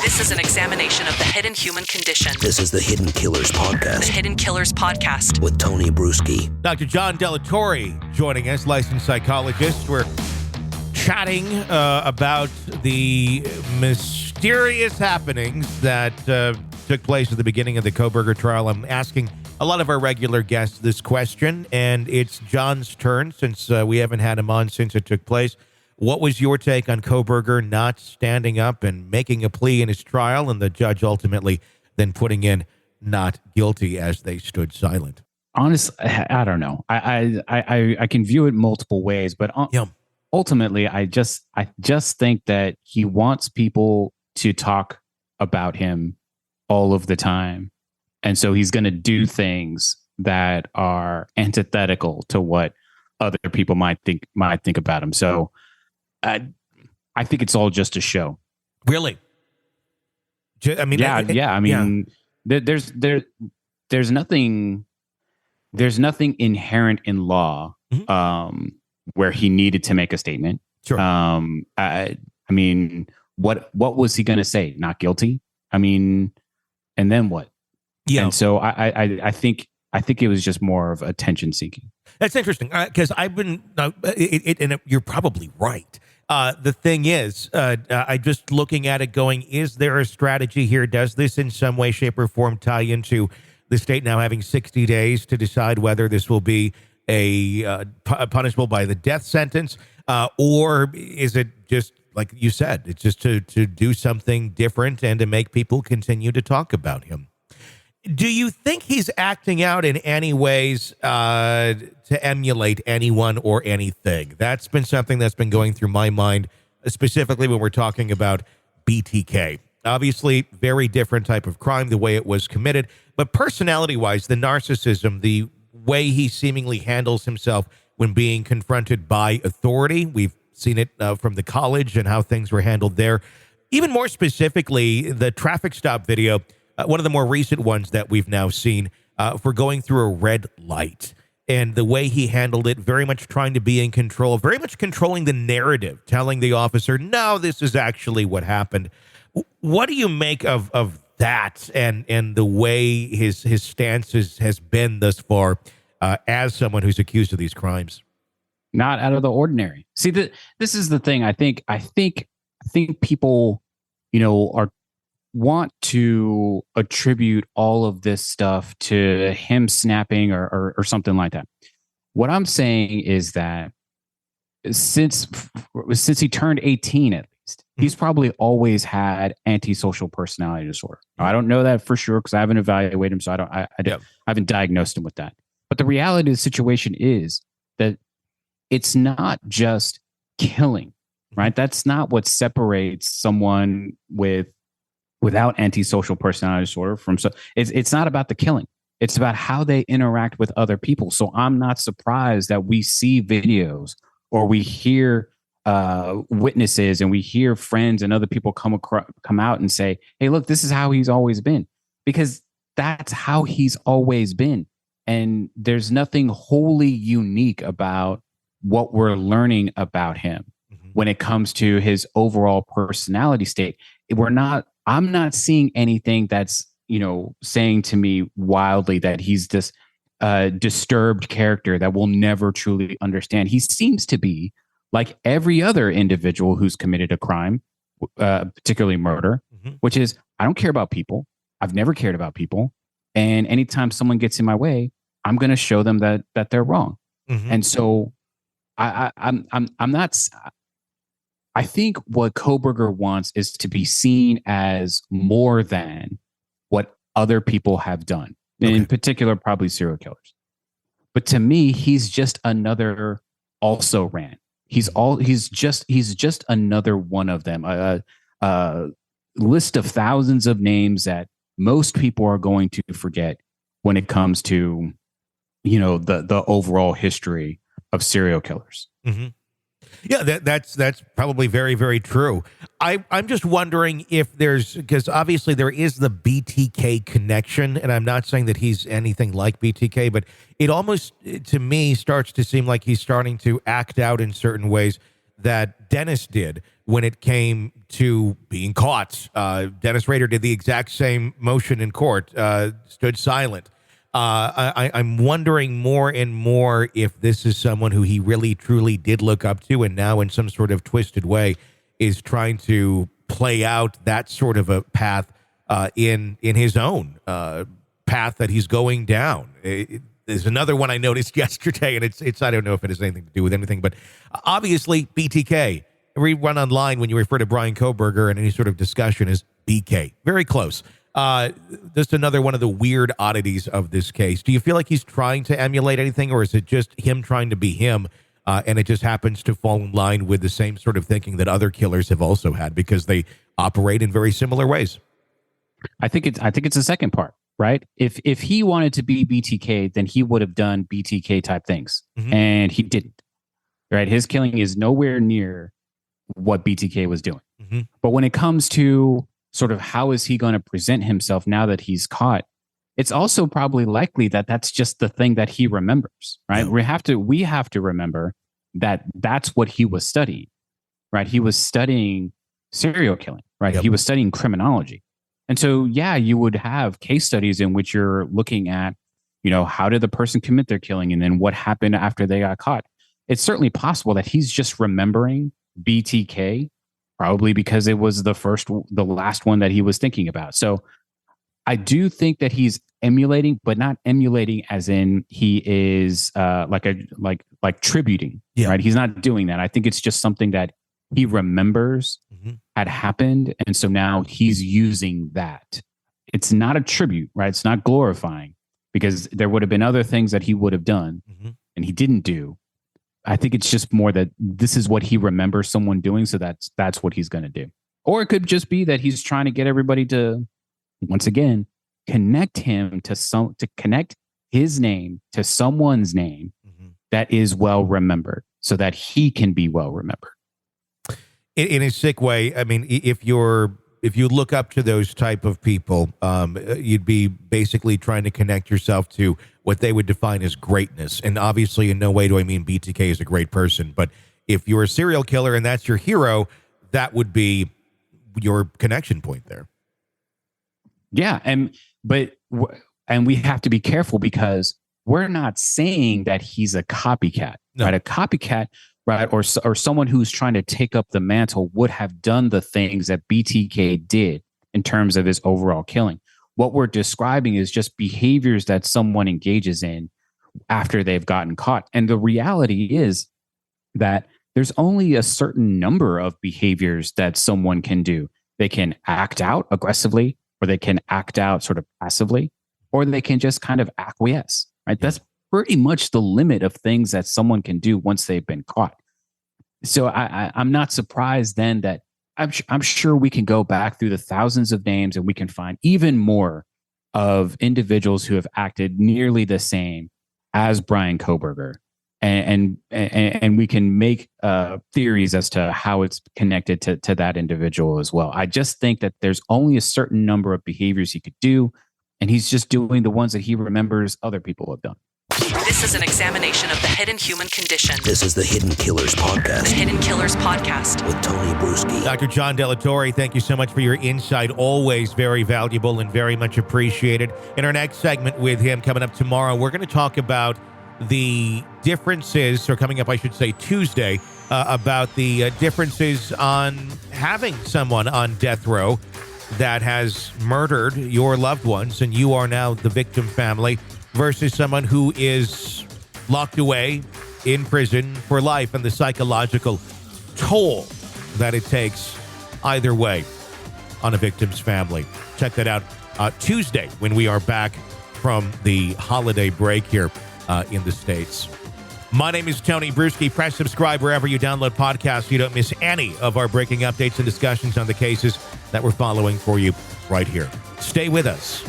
This is an examination of the hidden human condition. This is the Hidden Killers Podcast. The Hidden Killers Podcast. With Tony Bruschi. Dr. John Delatorre joining us, licensed psychologist. We're chatting about the mysterious happenings that took place at the beginning of the Kohberger trial. I'm asking a lot of our regular guests this question, and it's John's turn since we haven't had him on since it took place. What was your take on Kohberger not standing up and making a plea in his trial, and the judge ultimately then putting in not guilty as they stood silent? Honestly, I don't know. I can view it multiple ways, but ultimately, I just think that he wants people to talk about him all of the time, and so he's going to do things that are antithetical to what other people might think about him. So. I think it's all just a show. Really? I mean, I mean, there's nothing inherent in law where he needed to make a statement. Sure. I mean, what was he going to say? Not guilty? I mean, and then what? Yeah. And so I think it was just more of attention seeking. That's interesting because I've been, and you're probably right. The thing is, I just looking at it going, is there a strategy here? Does this in some way, shape, or form tie into the state now having 60 days to decide whether this will be punishable by the death sentence? Or is it just, like you said, it's just to do something different and to make people continue to talk about him? Do you think he's acting out in any ways to emulate anyone or anything? That's been something that's been going through my mind, specifically when we're talking about BTK. Obviously, very different type of crime, the way it was committed. But personality-wise, the narcissism, the way he seemingly handles himself when being confronted by authority, we've seen it from the college and how things were handled there. Even more specifically, the traffic stop video, one of the more recent ones that we've now seen for going through a red light, and the way he handled it, very much trying to be in control, very much controlling the narrative, telling the officer, no, this is actually what happened. What do you make of that and the way his stance has been thus far as someone who's accused of these crimes? Not out of the ordinary. See, this is the thing. I think people, want to attribute all of this stuff to him snapping or something like that. What I'm saying is that since he turned 18, at least, he's probably always had antisocial personality disorder. I don't know that for sure because I haven't evaluated him, so I haven't diagnosed him with that. But the reality of the situation is that it's not just killing, right? That's not what separates someone without antisocial personality disorder from. So it's not about the killing. It's about how they interact with other people. So I'm not surprised that we see videos or we hear witnesses and we hear friends and other people come out and say, hey, look, this is how he's always been, because that's how he's always been. And there's nothing wholly unique about what we're learning about him when it comes to his overall personality state. I'm not seeing anything that's, saying to me wildly that he's this disturbed character that we'll never truly understand. He seems to be like every other individual who's committed a crime, particularly murder, which is, I don't care about people. I've never cared about people. And anytime someone gets in my way, I'm going to show them that they're wrong. And so I'm not. I think what Kohberger wants is to be seen as more than what other people have done, in particular, probably serial killers. But to me, he's just another also ran. He's just another one of them. A list of thousands of names that most people are going to forget when it comes to, the overall history of serial killers. Yeah, that's probably very, very true. I'm just wondering if because obviously there is the BTK connection, and I'm not saying that he's anything like BTK, but it almost, to me, starts to seem like he's starting to act out in certain ways that Dennis did when it came to being caught. Dennis Rader did the exact same motion in court, stood silent. I'm wondering more and more if this is someone who he really, truly did look up to and now in some sort of twisted way is trying to play out that sort of a path in his own path that he's going down. There's another one I noticed yesterday, and it's I don't know if it has anything to do with anything, but obviously BTK. Everyone online, when you refer to Bryan Kohberger in any sort of discussion, is BK. Very close. Just another one of the weird oddities of this case. Do you feel like he's trying to emulate anything, or is it just him trying to be him, and it just happens to fall in line with the same sort of thinking that other killers have also had because they operate in very similar ways? I think it's the second part, right? If he wanted to be BTK, then he would have done BTK type things, and he didn't. Right? His killing is nowhere near what BTK was doing. But when it comes to sort of how is he going to present himself now that he's caught, it's also probably likely that that's just the thing that he remembers, right? Yeah. We have to remember that that's what he was studying, right? He was studying serial killing, right? Yep. He was studying criminology. And so, yeah, you would have case studies in which you're looking at, how did the person commit their killing and then what happened after they got caught? It's certainly possible that he's just remembering BTK, probably because it was the last one that he was thinking about. So I do think that he's emulating, but not emulating as in he is like tributing, right? He's not doing that. I think it's just something that he remembers had happened. And so now he's using that. It's not a tribute, right? It's not glorifying because there would have been other things that he would have done and he didn't do. I think it's just more that this is what he remembers someone doing. So that's what he's going to do. Or it could just be that he's trying to get everybody to, once again, connect him to connect his name to someone's name that is well remembered so that he can be well remembered. In a sick way, I mean, if you look up to those type of people, you'd be basically trying to connect yourself to what they would define as greatness. And obviously, in no way do I mean BTK is a great person. But if you're a serial killer and that's your hero, that would be your connection point there. Yeah, and we have to be careful because we're not saying that he's a copycat, right? A copycat, right, or someone who's trying to take up the mantle would have done the things that BTK did in terms of his overall killing. What we're describing is just behaviors that someone engages in after they've gotten caught. And the reality is that there's only a certain number of behaviors that someone can do. They can act out aggressively, or they can act out sort of passively, or they can just kind of acquiesce, right? That's pretty much the limit of things that someone can do once they've been caught. So I'm not surprised then that I'm sure we can go back through the thousands of names and we can find even more of individuals who have acted nearly the same as Bryan Kohberger. And we can make theories as to how it's connected to that individual as well. I just think that there's only a certain number of behaviors he could do, and he's just doing the ones that he remembers other people have done. This is an examination of the hidden human condition. This is the Hidden Killers Podcast. The Hidden Killers Podcast. With Tony Bruschi. Dr. John Delatorre, thank you so much for your insight. Always very valuable and very much appreciated. In our next segment with him coming up tomorrow, we're going to talk about the differences, or coming up, I should say, Tuesday, about the differences on having someone on death row that has murdered your loved ones and you are now the victim family versus someone who is locked away in prison for life and the psychological toll that it takes either way on a victim's family. Check that out Tuesday when we are back from the holiday break here in the States. My name is Tony Bruschi. Press subscribe wherever you download podcasts so you don't miss any of our breaking updates and discussions on the cases that we're following for you right here. Stay with us.